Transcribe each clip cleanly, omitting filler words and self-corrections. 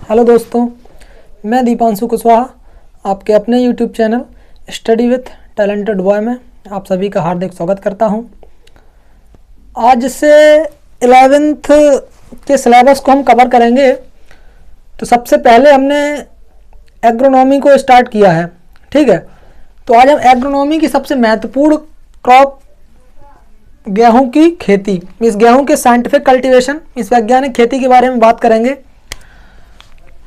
Hello दोस्तों, मैं दीपांशु कुशवाहा आपके अपने YouTube channel study with talented boy में आप सभी का हार्दिक स्वागत करता हूं। आज से 11th के सिलेबस को हम कवर करेंगे। तो सबसे पहले हमने एग्रोनॉमी को स्टार्ट किया है, ठीक है। तो आज हम एग्रोनॉमी की सबसे महत्वपूर्ण क्रॉप गेहूं की खेती, इस गेहूं के साइंटिफिक कल्टीवेशन, इस वैज्ञानिक खेती के बारे में बात करेंगे।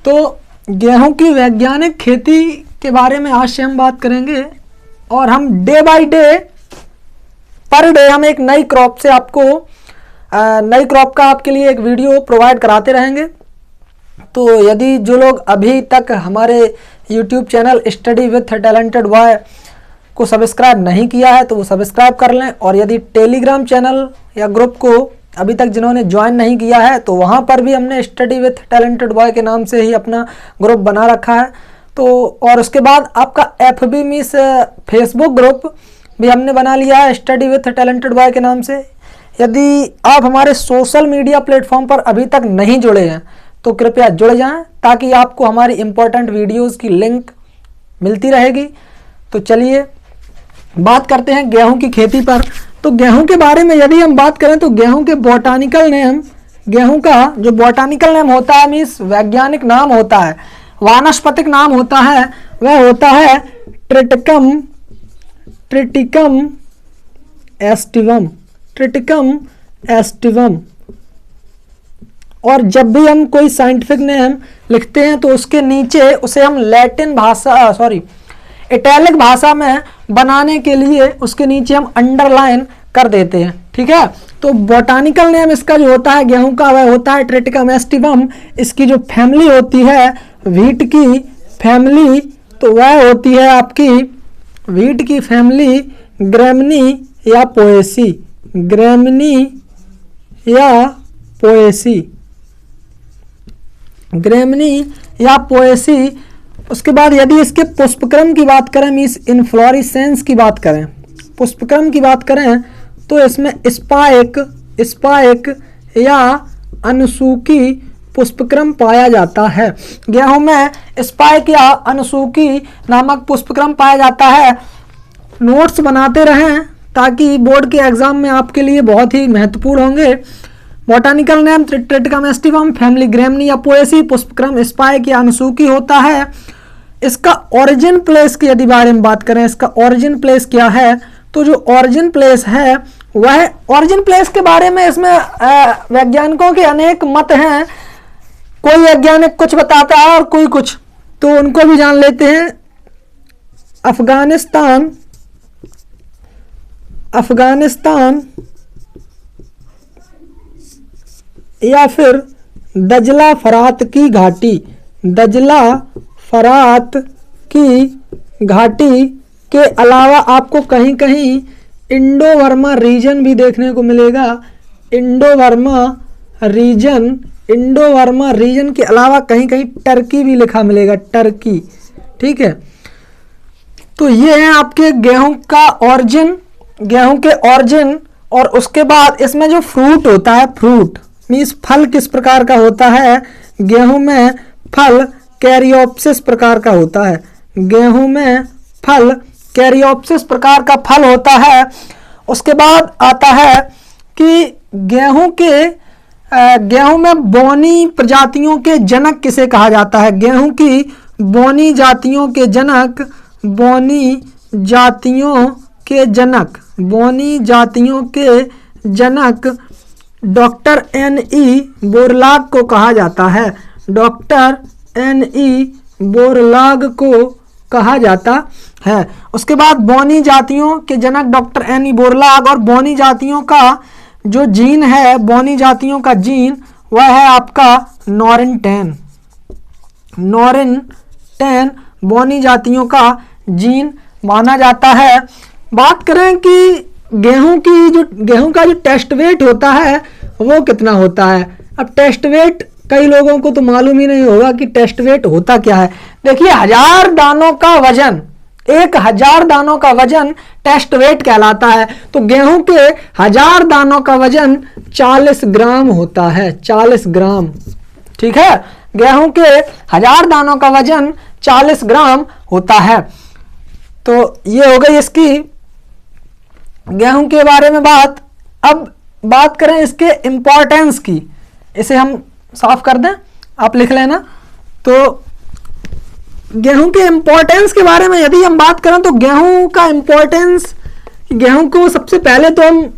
तो गेहूं की वैज्ञानिक खेती के बारे में आज से हम बात करेंगे और हम day by day per day हम एक नई क्रॉप से आपको नई क्रॉप का आपके लिए एक वीडियो प्रोवाइड कराते रहेंगे। तो यदि जो लोग अभी तक हमारे YouTube channel study with talented boy को सब्सक्राइब नहीं किया है तो वो सब्सक्राइब कर लें, और यदि टेलीग्राम चैनल या ग्रुप को अभी तक जिन्होंने ज्वाइन नहीं किया है तो वहाँ पर भी हमने स्टडी विथ टैलेंटेड बॉय के नाम से ही अपना ग्रुप बना रखा है। तो और उसके बाद आपका FB मीन्स फेसबुक ग्रुप भी हमने बना लिया है स्टडी विथ टैलेंटेड बॉय के नाम से। यदि आप हमारे सोशल मीडिया प्लेटफॉर्म पर अभी तक नहीं जुड़े हैं तो कृपया जुड़ जाएं ताकि आपको हमारी इम्पोर्टेंट वीडियोस की लिंक मिलती रहेगी। तो चलिए बात करते हैं गेहूं की खेती पर। तो गेहूं के बारे में यदि हम बात करें तो गेहूं के बॉटनिकल नेम, गेहूं का जो बॉटनिकल नेम होता है मीन्स वैज्ञानिक नाम होता है, वानस्पतिक नाम होता है, वह होता है ट्रिटिकम एस्टिवम। और जब भी हम कोई साइंटिफिक नेम लिखते हैं तो उसके नीचे उसे हम इटैलिक भाषा में बनाने के लिए उसके नीचे हम अंडरलाइन कर देते हैं, ठीक है। तो बॉटनिकल नेम इसका जो होता है गेहूं का वह होता है ट्रिटिकम एस्टिवम। इसकी जो फैमिली होती है व्हीट की फैमिली, तो वह होती है आपकी व्हीट की फैमिली ग्रैमिनी या पोएसी, ग्रैमिनी या पोएसी। उसके बाद यदि इसके पुष्पक्रम की बात करें मीन्स इनफ्लोरेसेंस की बात करें, पुष्पक्रम की बात करें तो इसमें स्पाइक या अनुसूकी पुष्पक्रम पाया जाता है। गेहूं में स्पाइक या अनुसूकी नामक पुष्पक्रम पाया जाता है। नोट्स बनाते रहें ताकि बोर्ड के एग्जाम में आपके लिए बहुत ही महत्वपूर्ण होंगे। Botanical name Triticum aestivum, family Gramineae या पोएसी, पुष्पक्रम स्पाइक या अनुसूकी होता है। इसका ओरिजिन प्लेस की यदि बारे में बात करें, इसका ओरिजिन प्लेस क्या है, तो जो ओरिजिन प्लेस है वह ओरिजिन प्लेस के बारे में इसमें वैज्ञानिकों के अनेक मत हैं। कोई वैज्ञानिक कुछ बताता है और कोई कुछ, तो उनको भी जान लेते हैं। अफगानिस्तान या फिर दजला फरात की घाटी के अलावा आपको कहीं कहीं इंडो वर्मा रीजन भी देखने को मिलेगा। इंडो वर्मा रीजन के अलावा कहीं कहीं टर्की भी लिखा मिलेगा, टर्की, ठीक है। तो ये है आपके गेहूं का ओरिजिन, गेहूं के ओरिजिन। और उसके बाद इसमें जो फ्रूट होता है, फ्रूट मीन्स फल किस प्रकार का होता है, गेहूं में फल कैरियोप्सिस प्रकार का होता है। गेहूं में फल कैरियोप्सिस प्रकार का फल होता है। उसके बाद आता है कि गेहूं में बोनी प्रजातियों के जनक किसे कहा जाता है। गेहूं की बोनी जातियों के जनक डॉक्टर N.E. बोरलाग को कहा जाता है। Doctor N.E. बोरलाग को कहा जाता है। उसके बाद बोनी जातियों के जनक डॉक्टर N.E. बोरलाग, और बोनी जातियों का जो जीन है, बोनी जातियों का जीन वह है आपका नॉरिन 10 बोनी जातियों का जीन माना जाता है। बात करें कि गेहूं का जो टेस्ट वेट होता है वो कितना होता है। अब टेस्ट वेट कई लोगों को तो मालूम ही नहीं होगा कि टेस्ट वेट होता क्या है। देखिए 1000 दानों का वजन, 1000 दानों का वजन टेस्ट वेट कहलाता है। तो गेहूं के 1000 दानों का वजन 40 ग्राम होता है, 40 ग्राम, ठीक है। गेहूं के 1000 दानों का वजन 40 ग्राम होता है। तो ये हो गई इसकी गेहूं के बारे में बात। अब बात करें इसके इंपॉर्टेंस की, इसे हम साफ कर दें, आप लिख लेना। तो गेहूं के इंपॉर्टेंस के बारे में यदि हम बात करें तो गेहूं का इंपॉर्टेंस, गेहूं को सबसे पहले तो हम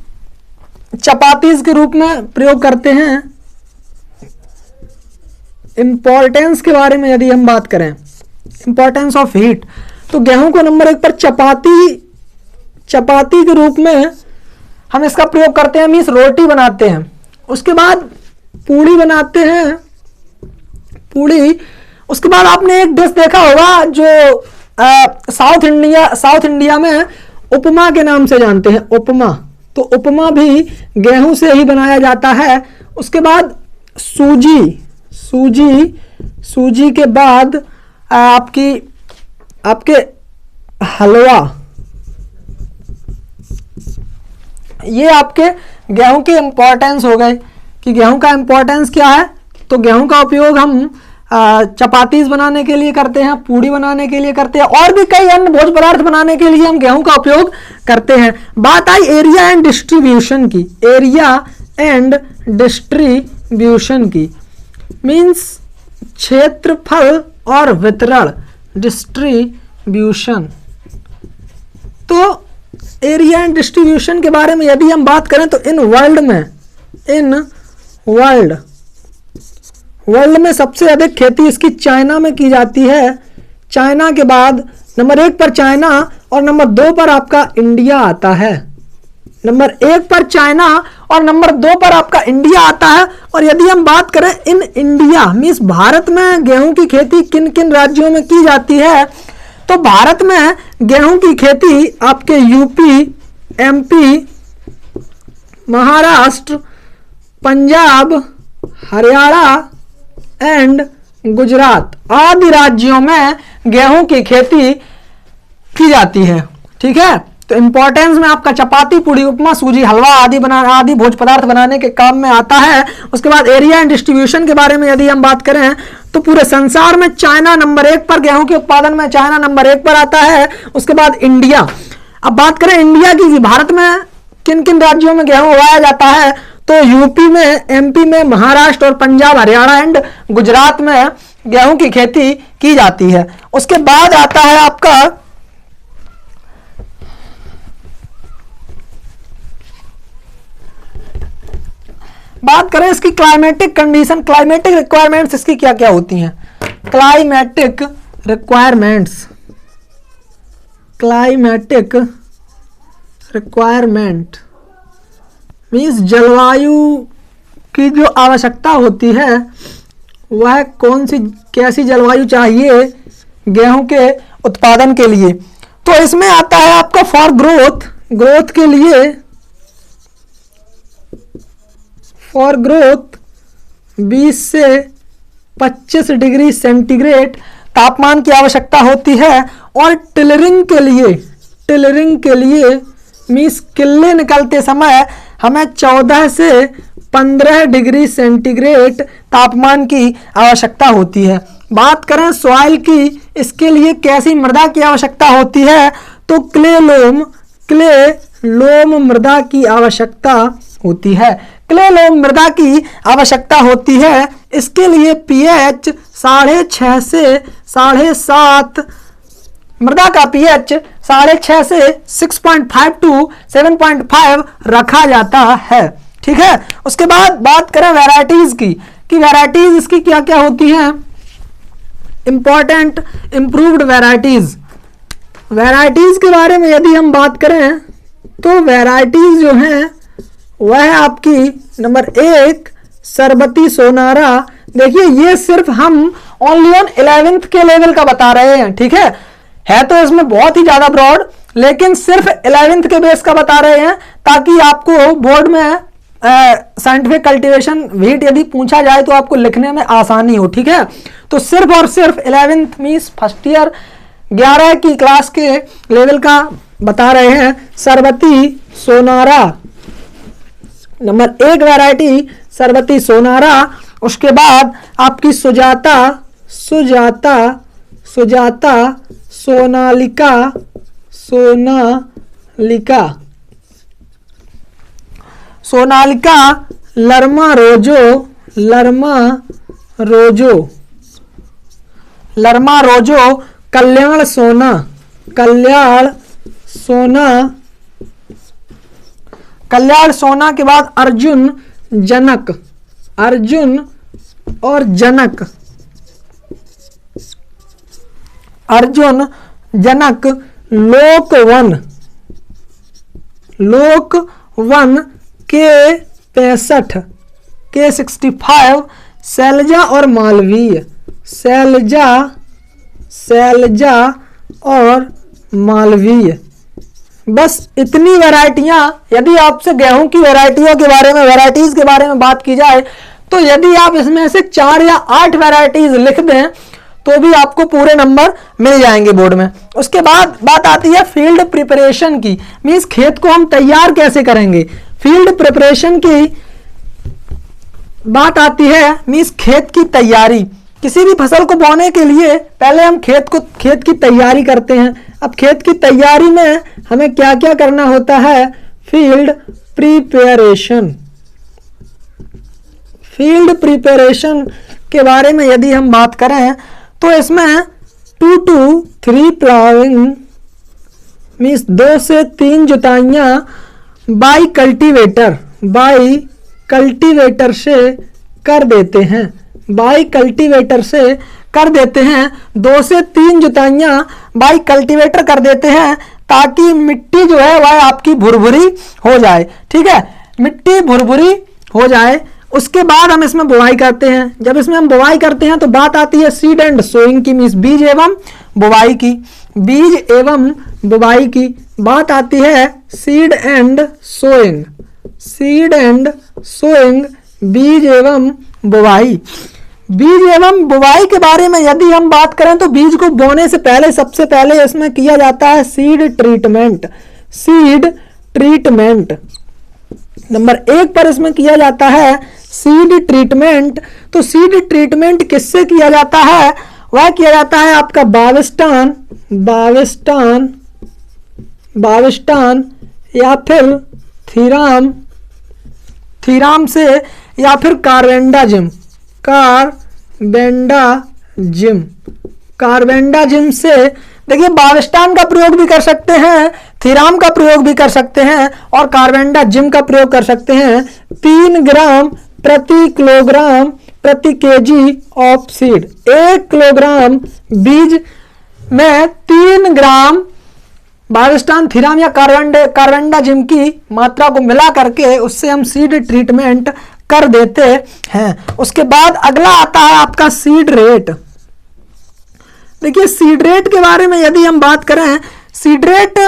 चपातीज के रूप में प्रयोग करते हैं। इंपॉर्टेंस के बारे में यदि हम बात करें, इंपॉर्टेंस ऑफ हीट, तो गेहूं को नंबर 1 पर चपाती के रूप में हम इसका प्रयोग करते हैं, मीन्स रोटी बनाते हैं। उसके बाद पूड़ी बनाते हैं, पूड़ी। उसके बाद आपने एक डिश देखा होगा जो साउथ इंडिया में उपमा के नाम से जानते हैं, उपमा। तो उपमा भी गेहूं से ही बनाया जाता है। उसके बाद सूजी के बाद आपके हलवा, ये आपके गेहूं के इंपॉर्टेंस हो गए कि गेहूं का इंपॉर्टेंस क्या है। तो गेहूं का उपयोग हम चपातीज बनाने के लिए करते हैं, पूड़ी बनाने के लिए करते हैं, और भी कई अन्य भोज्य पदार्थ बनाने के लिए हम गेहूं का उपयोग करते हैं। बात आई एरिया एंड डिस्ट्रीब्यूशन की, एरिया एंड डिस्ट्रीब्यूशन की, मीन्स क्षेत्रफल और वितरण, डिस्ट्रीब्यूशन। तो एरिया एंड डिस्ट्रीब्यूशन के बारे में यदि हम बात करें तो इन वर्ल्ड में सबसे अधिक खेती इसकी चाइना में की जाती है। चाइना के बाद नंबर 1 पर चाइना और नंबर 2 पर आपका इंडिया आता है। नंबर 1 पर चाइना और नंबर 2 पर आपका इंडिया आता है। और यदि हम बात करें इन इंडिया मीन्स भारत में गेहूं की खेती किन किन राज्यों में की जाती है, तो भारत में गेहूं की खेती आपके UP, MP, Maharashtra, Punjab, Haryana and Gujarat आदि राज्यों में गेहूं की खेती की जाती है। ठीक है, तो इंपॉर्टेंस में आपका चपाती, पूड़ी, उपमा, सूजी, हलवा आदि भोज्य पदार्थ बनाने के काम में आता है। उसके बाद एरिया एंड डिस्ट्रीब्यूशन के बारे में यदि हम बात करें तो पूरे संसार में चाइना नंबर 1 पर, गेहूं के उत्पादन में चाइना नंबर 1 पर आता है। उसके बाद इंडिया। अब बात करें इंडिया की, भारत में किन किन राज्यों में गेहूं उगाया जाता है, तो यूपी में, एमपी में, महाराष्ट्र और पंजाब, हरियाणा एंड गुजरात में गेहूं की खेती की जाती है। उसके बाद आता है आपका बात करें इसकी क्लाइमेटिक कंडीशन, क्लाइमेटिक रिक्वायरमेंट्स इसकी क्या क्या होती हैं। क्लाइमेटिक रिक्वायरमेंट मीन्स जलवायु की जो आवश्यकता होती है वह कैसी जलवायु चाहिए गेहूं के उत्पादन के लिए। तो इसमें आता है आपका फॉर ग्रोथ के लिए, फॉर ग्रोथ 20 से 25 डिग्री सेंटीग्रेड तापमान की आवश्यकता होती है। और टिलरिंग के लिए मीन्स किल्ले निकलते समय हमें 14 से 15 डिग्री सेंटीग्रेड तापमान की आवश्यकता होती है। बात करें सॉइल की, इसके लिए कैसी मृदा की आवश्यकता होती है, तो क्ले लोम मृदा की आवश्यकता होती है। क्ले लोम मृदा की आवश्यकता होती है। इसके लिए पीएच 6.5 से 7.5, मृदा का पीएच 6.5 से 6.5 टू 7.5 रखा जाता है। ठीक है, उसके बाद बात करें वैरायटीज की कि वैरायटीज इसकी क्या क्या होती हैं। इंपॉर्टेंट इंप्रूव्ड वैरायटीज के बारे में यदि हम बात करें तो वैरायटीज जो हैं वह आपकी नंबर 1 सरबती सोनारा। देखिए ये सिर्फ हम ओनली ऑन 11th के लेवल का बता रहे हैं। ठीक है तो इसमें बहुत ही ज्यादा ब्रॉड, लेकिन सिर्फ 11th के बेस का बता रहे हैं ताकि आपको बोर्ड में साइंटिफिक कल्टीवेशन व्हीट यदि पूछा जाए तो आपको लिखने में आसानी हो। ठीक है, तो सिर्फ और सिर्फ 11th मीन्स फर्स्ट ईयर 11 की क्लास के लेवल का बता रहे हैं। सरबती सोनारा नंबर 1 वैरायटी सरबती सोनारा। उसके बाद आपकी सुजाता, सुजाता, सुजाता, सोनालिका, सोनालिका, सोनालिका, लरमा रोजो, लरमा रोजो, लरमा रोजो, कल्याण सोना, कल्याण सोना, कल्याण सोना के बाद अर्जुन, जनक, अर्जुन और जनक, अर्जुन, जनक, लोकवन, लोकवन, के 65, के 65, शैलजा और मालवीय, शैलजा, शैलजा और मालवीय। बस इतनी वैरायटियां। यदि आपसे गेहूं की वैरायटियों के बारे में, वैरायटीज के बारे में बात की जाए तो यदि आप इसमें से 4 या 8 वैरायटीज लिख दें तो भी आपको पूरे नंबर मिल जाएंगे बोर्ड में। उसके बाद बात आती है फील्ड प्रिपरेशन की, मींस खेत को हम तैयार कैसे करेंगे। फील्ड प्रिपरेशन की बात आती है, मींस खेत की तैयारी। किसी भी फसल को बोने के लिए पहले हम खेत की तैयारी करते हैं। अब खेत की तैयारी में हमें क्या क्या करना होता है, फील्ड प्रिपरेशन। फील्ड प्रिपरेशन के बारे में यदि हम बात करें तो इसमें 2 to 3 प्लाविंग मीन्स 2 से 3 जुताइयां बाई कल्टीवेटर, बाई कल्टीवेटर से कर देते हैं, बाई कल्टीवेटर से कर देते हैं। 2 से 3 जुताइयां बाई कल्टीवेटर कर देते हैं ताकि मिट्टी जो है वह आपकी भुरभुरी हो जाए। ठीक है, मिट्टी भुरभुरी हो जाए। उसके बाद हम इसमें बुवाई करते हैं। जब इसमें हम बुवाई करते हैं तो बात आती है सीड एंड सोइंग की, मीन्स बीज एवं बुवाई की, बीज एवं बुवाई की। बात आती है seed and sowing, seed and sowing, बीज एवं बुवाई। बीज एवं बुवाई के बारे में यदि हम बात करें तो बीज को बोने से पहले सबसे पहले इसमें किया जाता है seed treatment, seed treatment. Number 1 पर इसमें किया जाता है सीड ट्रीटमेंट। तो सीड ट्रीटमेंट किससे किया जाता है, वह किया जाता है आपका बाविस्टान, बाविस्टान, बाविस्टान या फिर थीराम, थीराम से, या फिर कार्बेंडाजिम, कार्बेंडाजिम, कार्बेंडाजिम से। देखिए बाविस्टान का प्रयोग भी कर सकते हैं, थीराम का प्रयोग भी कर सकते हैं और कार्बेंडाजिम का प्रयोग कर सकते हैं। 3 ग्राम प्रति किलोग्राम प्रति केजी ऑफ सीड। 1 किलोग्राम बीज में 3 ग्राम बाविस्टान, थीराम या कार्बेंडाजिम की मात्रा को मिला करके उससे हम सीड ट्रीटमेंट कर देते हैं। उसके बाद अगला आता है आपका सीड रेट। देखिए सीड रेट के बारे में यदि हम बात करें, सीड रेट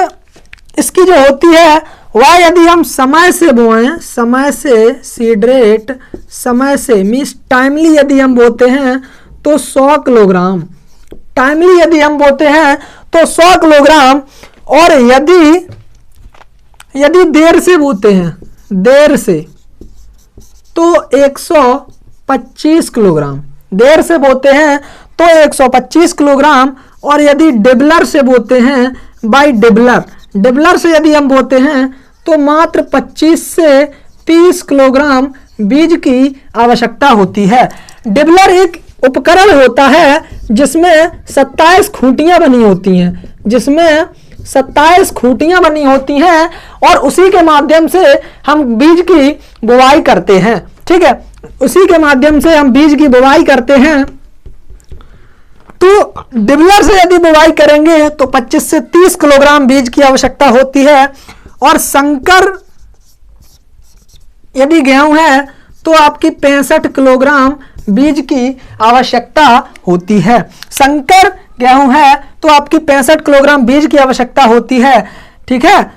इसकी जो होती है वह यदि हम समय से बोएं, समय से, सीड रेट समय से मीन्स टाइमली यदि हम बोते हैं तो 100 किलोग्राम, टाइमली यदि हम बोते हैं तो 100 किलोग्राम। और यदि देर से बोते हैं, देर से, तो 125 किलोग्राम, देर से बोते हैं तो 125 किलोग्राम। और यदि डिबलर से बोते हैं, बाय डिबलर, डिबलर से यदि हम बोते हैं तो मात्र 25 से 30 किलोग्राम बीज की आवश्यकता होती है। डिबलर एक उपकरण होता है जिसमें 27 खूंटियां बनी होती हैं, जिसमें 27 खूंटियां बनी होती हैं और उसी के माध्यम से हम बीज की बुवाई करते हैं। ठीक है, उसी के माध्यम से हम बीज की बुवाई करते हैं। तो डिबलर से यदि बुवाई करेंगे तो 25 से 30 किलोग्राम बीज की आवश्यकता होती है। और संकर यदि गेहूं है तो आपकी 65 किलोग्राम बीज की आवश्यकता होती है। संकर गेहूं है तो आपकी 65 किलोग्राम बीज की आवश्यकता होती है। ठीक है,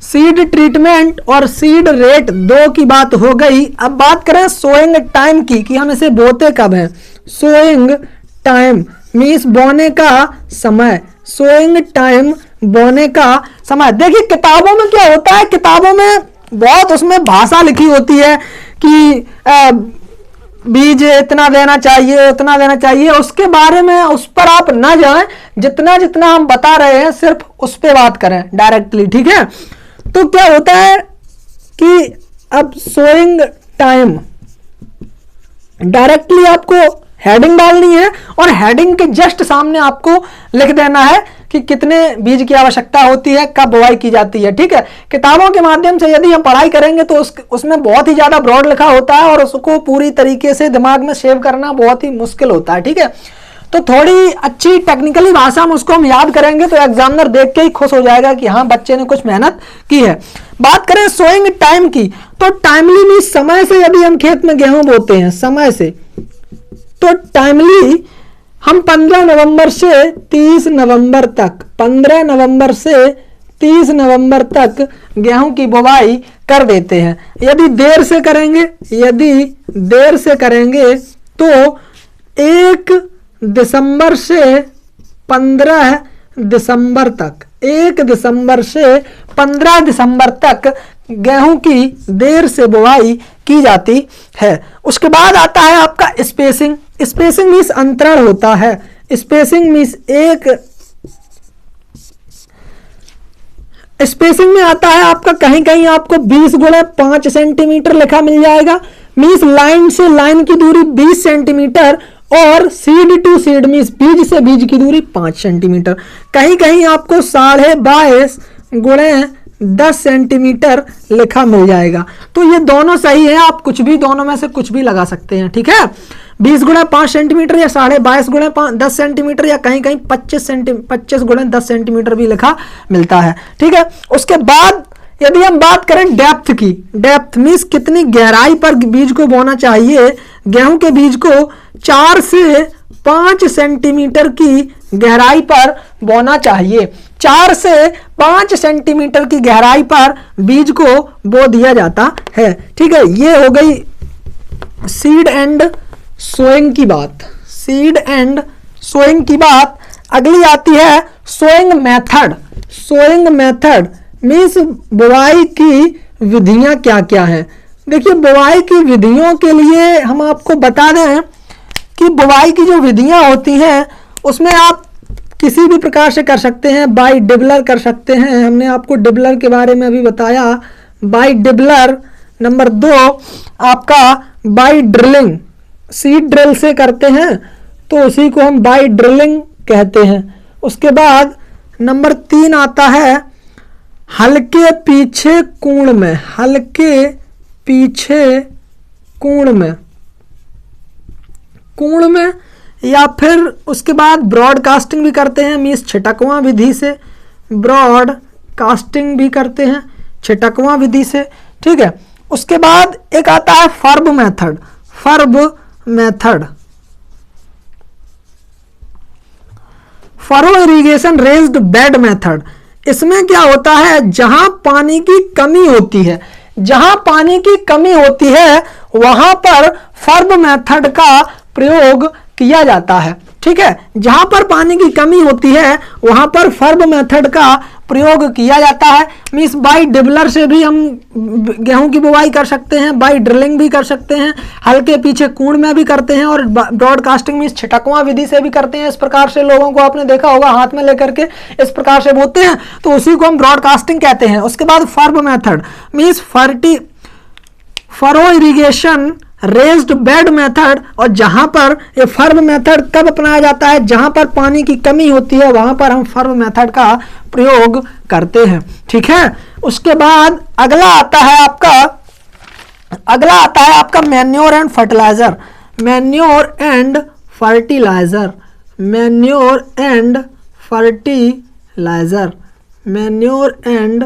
सीड ट्रीटमेंट और सीड रेट 2 की बात हो गई। अब बात करें सोइंग टाइम की, कि हम इसे बोते कब हैं। सोइंग टाइम मीन्स बोने का समय, सोइंग टाइम बोने का समय। देखिए किताबों में क्या होता है, किताबों में बहुत उसमें भाषा लिखी होती है कि बीज इतना देना चाहिए उतना देना चाहिए, उसके बारे में उस पर आप ना जाएं, जितना जितना हम बता रहे हैं सिर्फ उस पर बात करें डायरेक्टली, ठीक है। तो क्या होता है कि अब सोइंग टाइम डायरेक्टली आपको हेडिंग डालनी है और हेडिंग के जस्ट सामने आपको लिख देना है कि कितने बीज की आवश्यकता होती है, कब बुआई की जाती है, ठीक है। किताबों के माध्यम से यदि हम पढ़ाई करेंगे तो उसमें बहुत ही ज्यादा ब्रॉड लिखा होता है और उसको पूरी तरीके से दिमाग में सेव करना बहुत ही मुश्किल होता है, ठीक है। तो थोड़ी अच्छी टेक्निकली भाषा में उसको हम याद करेंगे तो एग्जामिनर देख के ही खुश हो जाएगा कि हाँ बच्चे ने कुछ मेहनत की है। बात करें सोइंग टाइम की, तो टाइमली मीन समय से यदि हम खेत में गेहूं बोते हैं समय से, तो टाइमली हम 15 नवंबर से 30 नवंबर तक 15 नवंबर से 30 नवंबर तक गेहूं की बुवाई कर देते हैं। यदि देर से करेंगे तो 1 दिसंबर से 15 दिसंबर तक 1 दिसंबर से 15 दिसंबर तक गेहूं की देर से बुवाई की जाती है। उसके बाद आता है आपका स्पेसिंग। स्पेसिंग मीन्स अंतरण होता है। स्पेसिंग मीन्स स्पेसिंग में आता है आपका कहीं कहीं आपको 20 गुणे 5 सेंटीमीटर लिखा मिल जाएगा। मीन्स लाइन से लाइन की दूरी 20 सेंटीमीटर और सीड टू सीड मीन्स बीज से बीज की दूरी 5 सेंटीमीटर। कहीं कहीं आपको 22.5 गुणे 10 सेंटीमीटर लिखा मिल जाएगा। तो ये दोनों सही है, आप कुछ भी दोनों में से कुछ भी लगा सकते हैं, ठीक है। 20 गुणे 5 सेंटीमीटर या 22.5 गुणे 10 सेंटीमीटर या कहीं कहीं 25 गुणे 10 सेंटीमीटर भी लिखा मिलता है, ठीक है। उसके बाद यदि हम बात करें डेप्थ की, डेप्थ मीन्स कितनी गहराई पर बीज को बोना चाहिए। गेहूं के बीज को 4 से 5 सेंटीमीटर की गहराई पर बोना चाहिए। 4 से 5 सेंटीमीटर की गहराई पर बीज को बो दिया जाता है, ठीक है। ये हो गई सीड एंड सोइंग की बात। सीड एंड सोइंग की बात। अगली आती है sowing method. Sowing method means बुवाई की विधियां क्या क्या हैं। देखिए बुवाई की विधियों के लिए हम आपको बता दें कि बुवाई की जो विधियां होती हैं उसमें आप किसी भी प्रकार से कर सकते हैं। बाई डिबलर कर सकते हैं, हमने आपको डिबलर के बारे में अभी बताया। By dibbler. नंबर 2 आपका बाई ड्रिलिंग, सीड ड्रिल से करते हैं तो उसी को हम बाई ड्रिलिंग कहते हैं। उसके बाद नंबर 3 आता है हल्के पीछे कोण में। हल्के पीछे कोण में या फिर उसके बाद ब्रॉडकास्टिंग भी करते हैं मीन्स छिटकवां विधि से। ब्रॉडकास्टिंग भी करते हैं छिटकवां विधि से, ठीक है। उसके बाद एक आता है FIRB method. FIRB method, furrow irrigation raised bed method. इसमें क्या होता है, जहां पानी की कमी होती है, जहां पानी की कमी होती है वहां पर फर्ब मेथड का प्रयोग किया जाता है, ठीक है। जहां पर पानी की कमी होती है वहां पर फर्ब मेथड का प्रयोग किया जाता है। मीन्स बाई डिबलर से भी हम गेहूं की बुवाई कर सकते हैं, बाई ड्रिलिंग भी कर सकते हैं, हल्के पीछे कोण में भी करते हैं और ब्रॉडकास्टिंग मीन्स छिटकवां विधि से भी करते हैं। इस प्रकार से लोगों को आपने देखा होगा हाथ में लेकर के इस प्रकार से बोते हैं तो उसी को हम ब्रॉडकास्टिंग कहते हैं। उसके बाद FIRB method means furrow irrigation raised bed method. और जहां पर ये फर्ब मेथड कब अपनाया जाता है, जहां पर पानी की कमी होती है वहां पर हम फर्ब मेथड का प्रयोग करते हैं, ठीक है। उसके बाद अगला आता है आपका manure and fertiliser. Manure and fertiliser. Manure and fertiliser. Manure and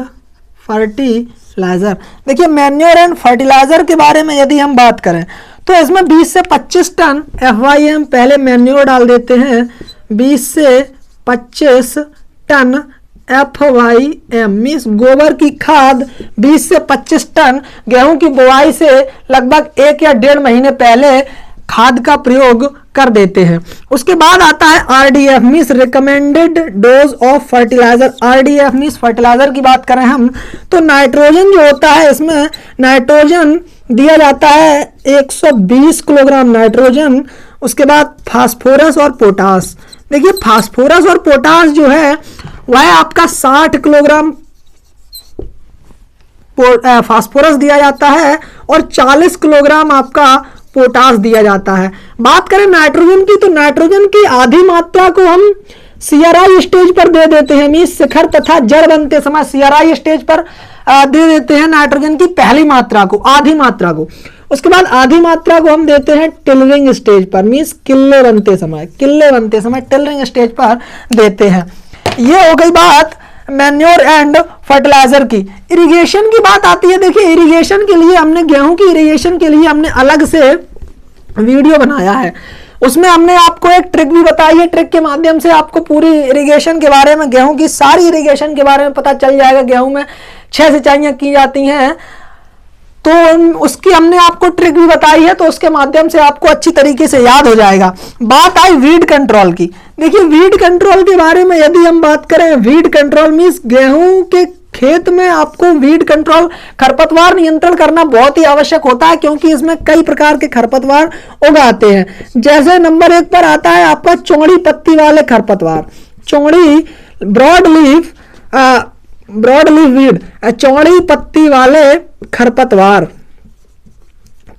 fertiliser. देखिए मैन्योर एंड फर्टिलाइजर के बारे में यदि हम बात करें तो इसमें 20 से 25 टन FYM पहले मैन्योर डाल देते हैं। 20 से 25 टन FYM मीन्स गोबर की खाद 20 से 25 टन गेहूं की बुआई से लगभग 1 या 1.5 महीने पहले खाद का प्रयोग कर देते हैं। उसके बाद आता है RDF means recommended dose of fertiliser. RDF means fertiliser की बात करें हम तो नाइट्रोजन जो होता है इसमें नाइट्रोजन दिया जाता है 120 किलोग्राम नाइट्रोजन। उसके बाद फास्फोरस और पोटास, देखिए फास्फोरस और पोटास जो है वह आपका 60 किलोग्राम फास्फोरस दिया जाता है और 40 किलोग्राम आपका पोटास दिया जाता है। बात करें नाइट्रोजन की, तो नाइट्रोजन की आधी मात्रा को हम CRI स्टेज पर दे देते हैं, मींस शिखर तथा जड़ बनते समय CRI स्टेज पर दे देते हैं नाइट्रोजन की पहली मात्रा को, आधी मात्रा को। उसके बाद आधी मात्रा को हम देते हैं टिलरिंग स्टेज पर, मींस किल्ले बनते समय टिलरिंग स्टेज पर देते हैं। ये हो गई बात मैन्योर एंड फर्टिलाइजर की। इरिगेशन की बात आती है। देखिए इरिगेशन के लिए हमने, गेहूं की इरिगेशन के लिए हमने अलग से वीडियो बनाया है। उसमें हमने आपको एक ट्रिक भी बताई है। ट्रिक के माध्यम से आपको पूरी इरिगेशन के बारे में, गेहूं की सारी इरिगेशन के बारे में पता चल जाएगा। गेहूं में 6 सिंचाइयां की जाती हैं, तो उसकी हमने आपको ट्रिक भी बताई है, तो उसके माध्यम से आपको अच्छी तरीके से याद हो जाएगा। बात आई वीड कंट्रोल की। देखिए वीड कंट्रोल के बारे में यदि हम बात करें, वीड कंट्रोल मींस गेहूं के खेत में आपको वीड कंट्रोल, खरपतवार नियंत्रण करना बहुत ही आवश्यक होता है, क्योंकि इसमें कई प्रकार के खरपतवार उगाते हैं। जैसे नंबर 1 पर आता है आपका चौड़ी पत्ती वाले खरपतवार, चौड़ी ब्रॉड लीफ वीड, चौड़ी पत्ती वाले खरपतवार।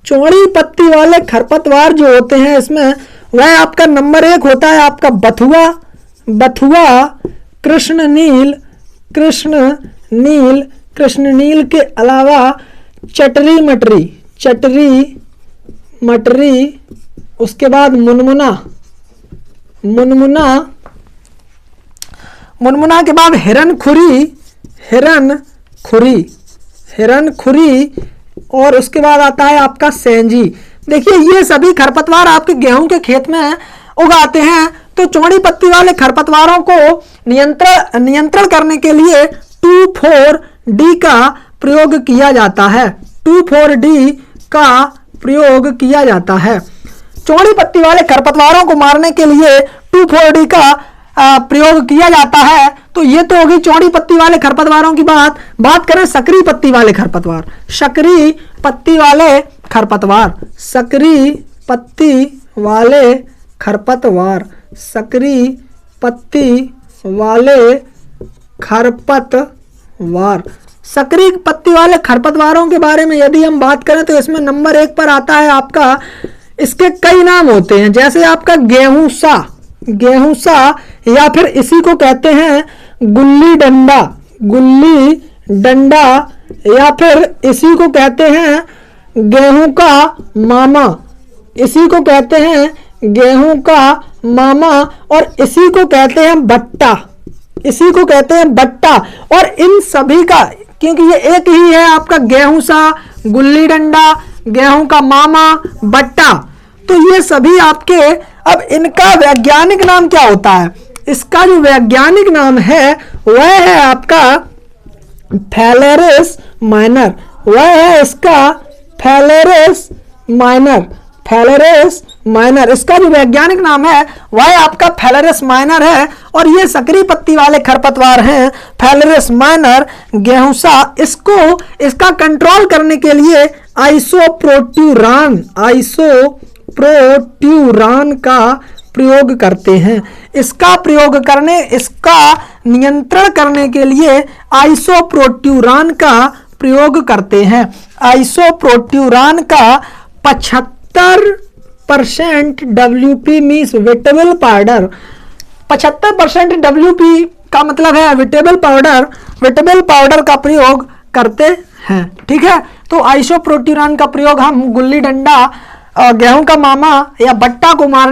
चौड़ी पत्ती वाले खरपतवार जो होते हैं इसमें, वह आपका नंबर 1 होता है आपका बथुआ, कृष्ण नील के अलावा चटरी मटरी, उसके बाद मुनमुना के बाद हिरन खुरी, और उसके बाद आता है आपका सेंजी। देखिए ये सभी खरपतवार आपके गेहूं के खेत में उगाते हैं। तो चौड़ी पत्ती वाले खरपतवारों को नियंत्रण करने के लिए 2,4-D का प्रयोग किया जाता है। 2,4-D का प्रयोग किया जाता है। चौड़ी पत्ती वाले खरपतवारों को मारने के लिए 2,4-D का प्रयोग किया जाता है। तो ये तो होगी चौड़ी पत्ती वाले खरपतवारों की बात करें सक्रिय पत्ती वाले खरपतवार, सक्रिय पत्ती वाले खरपतवार, सक्रिय पत्ती वाले खरपतवार, सक्रिय पत्ती वाले खरपतवार। सक्रिय पत्ती वाले खरपतवारों के बारे में यदि हम बात करें, तो इसमें नंबर 1 पर आता है आपका, इसके कई नाम होते हैं, जैसे आपका गेहूंसा, या फिर इसी को कहते हैं गुल्ली डंडा, या फिर इसी को कहते हैं गेहूं का मामा, इसी को कहते हैं गेहूं का मामा, और इसी को कहते हैं बट्टा, और इन सभी का, क्योंकि ये एक ही है आपका गेहूंसा, गुल्ली डंडा, गेहूं का मामा, बट्टा, तो ये सभी आपके, अब इनका वैज्ञानिक नाम क्या होता है? इसका जो वैज्ञानिक नाम है वह है आपका फैलेरिस माइनर, वह है इसका फैलेरिस माइनर, इसका जो वैज्ञानिक नाम है वह आपका फैलेरिस माइनर है। और ये सक्रिय पत्ती वाले खरपतवार हैं फैलेरिस माइनर, गेहूंसा। इसका कंट्रोल करने के लिए आइसोप्रोट्यूरान का प्रयोग करते हैं। इसका नियंत्रण करने के लिए आइसोप्रोट्यूरान का प्रयोग करते हैं। आइसोप्रोट्यूरान का 75% WP means wettable powder, 75% WP का मतलब है वेटेबल पाउडर का प्रयोग करते हैं। ठीक है, तो आइसोप्रोट्यूरान का प्रयोग हम गुल्ली डंडा, गेहूं का मामा या बट्टा को मारने